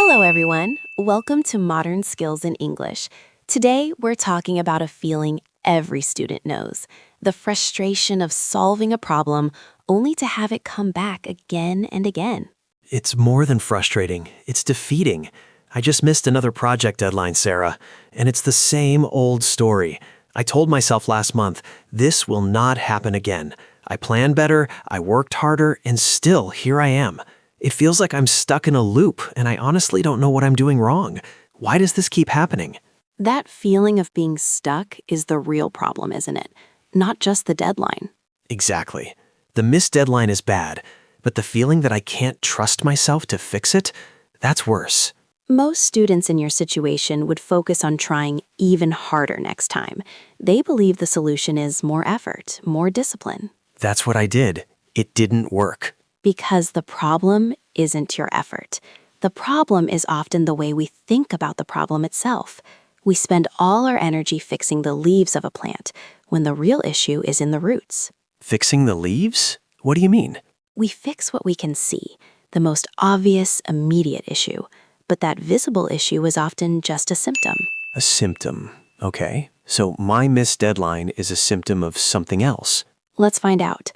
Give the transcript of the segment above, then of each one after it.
Hello, everyone. Welcome to Modern Skills in English. Today, we're talking about a feeling every student knows, the frustration of solving a problem only to have it come back again and again. It's more than frustrating. It's defeating. I just missed another project deadline, Sarah, and it's the same old story. I told myself last month, this will not happen again. I planned better, I worked harder, and still here I am. It feels like I'm stuck in a loop, and I honestly don't know what I'm doing wrong. Why does this keep happening? That feeling of being stuck is the real problem, isn't it? Not just the deadline. Exactly. The missed deadline is bad, but the feeling that I can't trust myself to fix it, that's worse. Most students in your situation would focus on trying even harder next time. They believe the solution is more effort, more discipline. That's what I did. It didn't work. Because the problem isn't your effort. The problem is often the way we think about the problem itself. We spend all our energy fixing the leaves of a plant when the real issue is in the roots. Fixing the leaves? What do you mean? We fix what we can see, the most obvious, immediate issue. But that visible issue is often just a symptom. A symptom. Okay. So my missed deadline is a symptom of something else. Let's find out.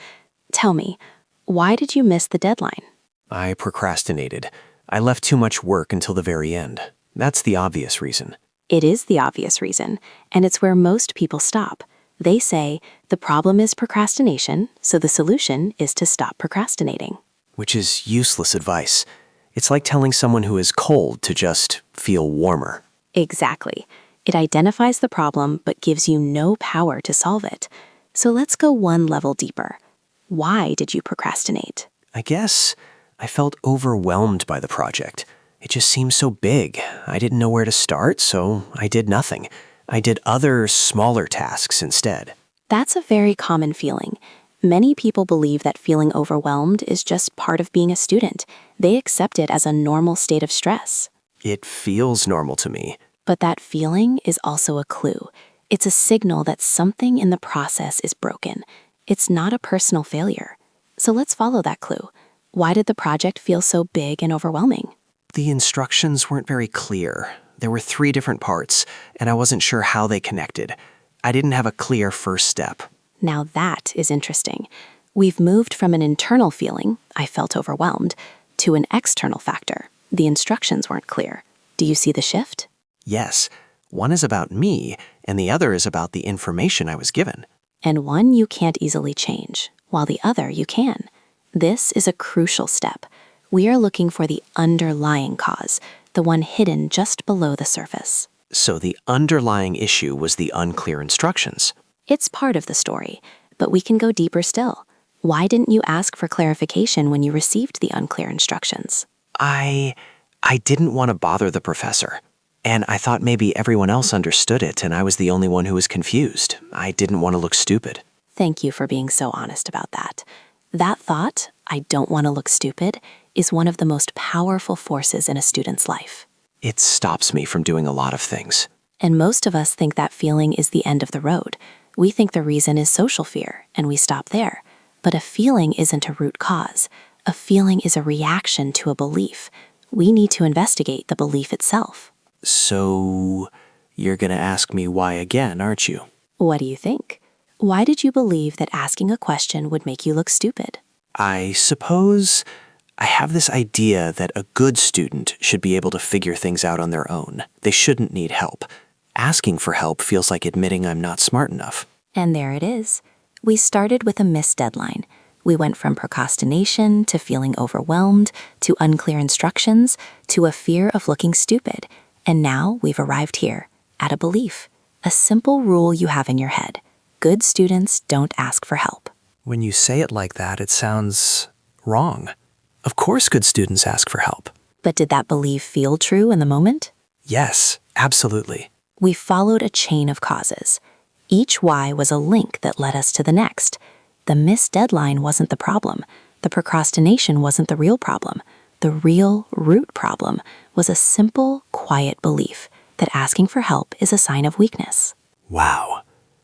Tell me, why did you miss the deadline? I procrastinated. I left too much work until the very end. That's the obvious reason. It is the obvious reason, and it's where most people stop. They say, the problem is procrastination, so the solution is to stop procrastinating. Which is useless advice. It's like telling someone who is cold to just feel warmer. Exactly. It identifies the problem but gives you no power to solve it. So let's go one level deeper. Why did you procrastinate? I guess I felt overwhelmed by the project. It just seemed so big. I didn't know where to start, so I did nothing. I did other smaller tasks instead. That's a very common feeling. Many people believe that feeling overwhelmed is just part of being a student. They accept it as a normal state of stress. It feels normal to me. But that feeling is also a clue. It's a signal that something in the process is broken. It's not a personal failure. So let's follow that clue. Why did the project feel so big and overwhelming? The instructions weren't very clear. There were 3 different parts, and I wasn't sure how they connected. I didn't have a clear first step. Now that is interesting. We've moved from an internal feeling, I felt overwhelmed, to an external factor. The instructions weren't clear. Do you see the shift? Yes, one is about me, and the other is about the information I was given. And one you can't easily change, while the other you can. This is a crucial step. We are looking for the underlying cause, the one hidden just below the surface. So the underlying issue was the unclear instructions. It's part of the story, but we can go deeper still. Why didn't you ask for clarification when you received the unclear instructions? I didn't want to bother the professor. And I thought maybe everyone else understood it and I was the only one who was confused. I didn't want to look stupid. Thank you for being so honest about that. That thought, I don't want to look stupid, is one of the most powerful forces in a student's life. It stops me from doing a lot of things. And most of us think that feeling is the end of the road. We think the reason is social fear, and we stop there. But a feeling isn't a root cause. A feeling is a reaction to a belief. We need to investigate the belief itself. So, you're going to ask me why again, aren't you? What do you think? Why did you believe that asking a question would make you look stupid? I suppose I have this idea that a good student should be able to figure things out on their own. They shouldn't need help. Asking for help feels like admitting I'm not smart enough. And there it is. We started with a missed deadline. We went from procrastination to feeling overwhelmed, to unclear instructions, to a fear of looking stupid. And now we've arrived here, at a belief, a simple rule you have in your head. Good students don't ask for help. When you say it like that, it sounds wrong. Of course good students ask for help. But did that belief feel true in the moment? Yes, absolutely. We followed a chain of causes. Each why was a link that led us to the next. The missed deadline wasn't the problem. The procrastination wasn't the real problem. The real root problem was a simple, quiet belief that asking for help is a sign of weakness. Wow.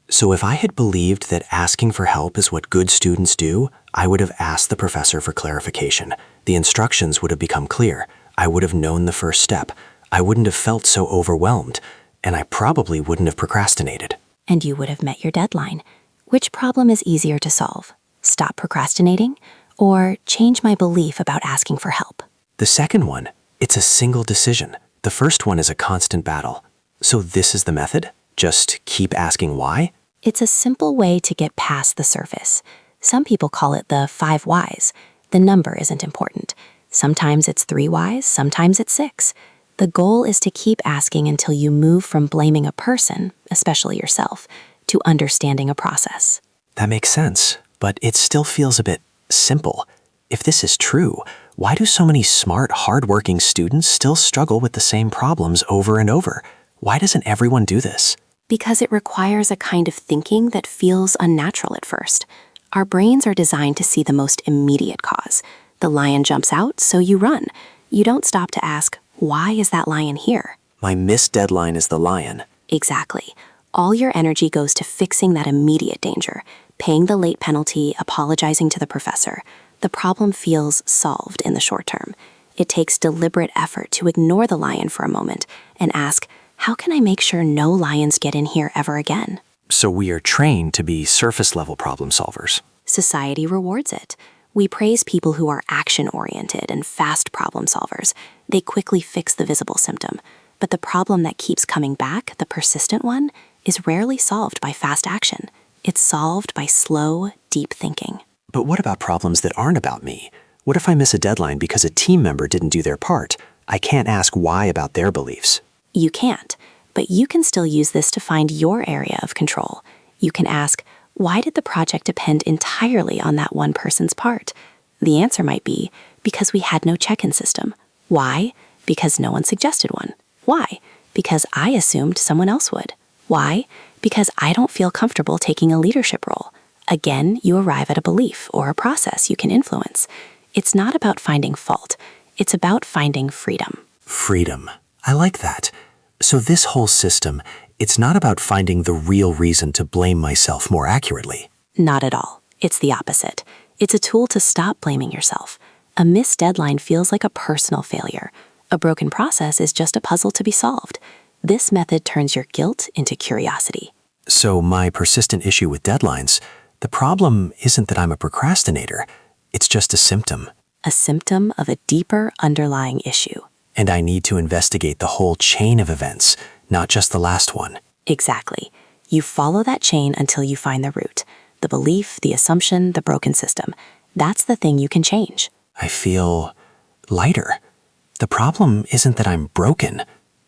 So if I had believed that asking for help is what good students do, I would have asked the professor for clarification. The instructions would have become clear. I would have known the first step. I wouldn't have felt so overwhelmed, and I probably wouldn't have procrastinated. And you would have met your deadline. Which problem is easier to solve? Stop procrastinating or change my belief about asking for help? The second one, it's a single decision. The first one is a constant battle. So this is the method? Just keep asking why? It's a simple way to get past the surface. Some people call it the 5 whys. The number isn't important. Sometimes it's 3 whys, sometimes it's 6. The goal is to keep asking until you move from blaming a person, especially yourself, to understanding a process. That makes sense, but it still feels a bit simple. If this is true, why do so many smart, hardworking students still struggle with the same problems over and over? Why doesn't everyone do this? Because it requires a kind of thinking that feels unnatural at first. Our brains are designed to see the most immediate cause. The lion jumps out, so you run. You don't stop to ask, why is that lion here? My missed deadline is the lion. Exactly. All your energy goes to fixing that immediate danger, paying the late penalty, apologizing to the professor. The problem feels solved in the short term. It takes deliberate effort to ignore the lion for a moment and ask, how can I make sure no lions get in here ever again? So we are trained to be surface-level problem solvers. Society rewards it. We praise people who are action-oriented and fast problem solvers. They quickly fix the visible symptom. But the problem that keeps coming back, the persistent one, is rarely solved by fast action. It's solved by slow, deep thinking. But what about problems that aren't about me? What if I miss a deadline because a team member didn't do their part? I can't ask why about their beliefs. You can't, but you can still use this to find your area of control. You can ask, why did the project depend entirely on that one person's part? The answer might be, because we had no check-in system. Why? Because no one suggested one. Why? Because I assumed someone else would. Why? Because I don't feel comfortable taking a leadership role. Again, you arrive at a belief or a process you can influence. It's not about finding fault. It's about finding freedom. Freedom. I like that. So this whole system, it's not about finding the real reason to blame myself more accurately. Not at all. It's the opposite. It's a tool to stop blaming yourself. A missed deadline feels like a personal failure. A broken process is just a puzzle to be solved. This method turns your guilt into curiosity. So my persistent issue with deadlines, the problem isn't that I'm a procrastinator. It's just a symptom. A symptom of a deeper underlying issue. And I need to investigate the whole chain of events, not just the last one. Exactly. You follow that chain until you find the root. The belief, the assumption, the broken system. That's the thing you can change. I feel lighter. The problem isn't that I'm broken.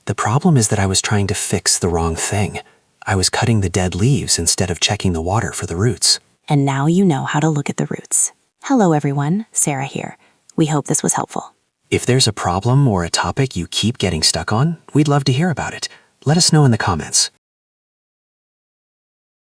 The problem is that I was trying to fix the wrong thing. I was cutting the dead leaves instead of checking the water for the roots. And now you know how to look at the roots. Hello everyone, Sarah here. We hope this was helpful. If there's a problem or a topic you keep getting stuck on, we'd love to hear about it. Let us know in the comments.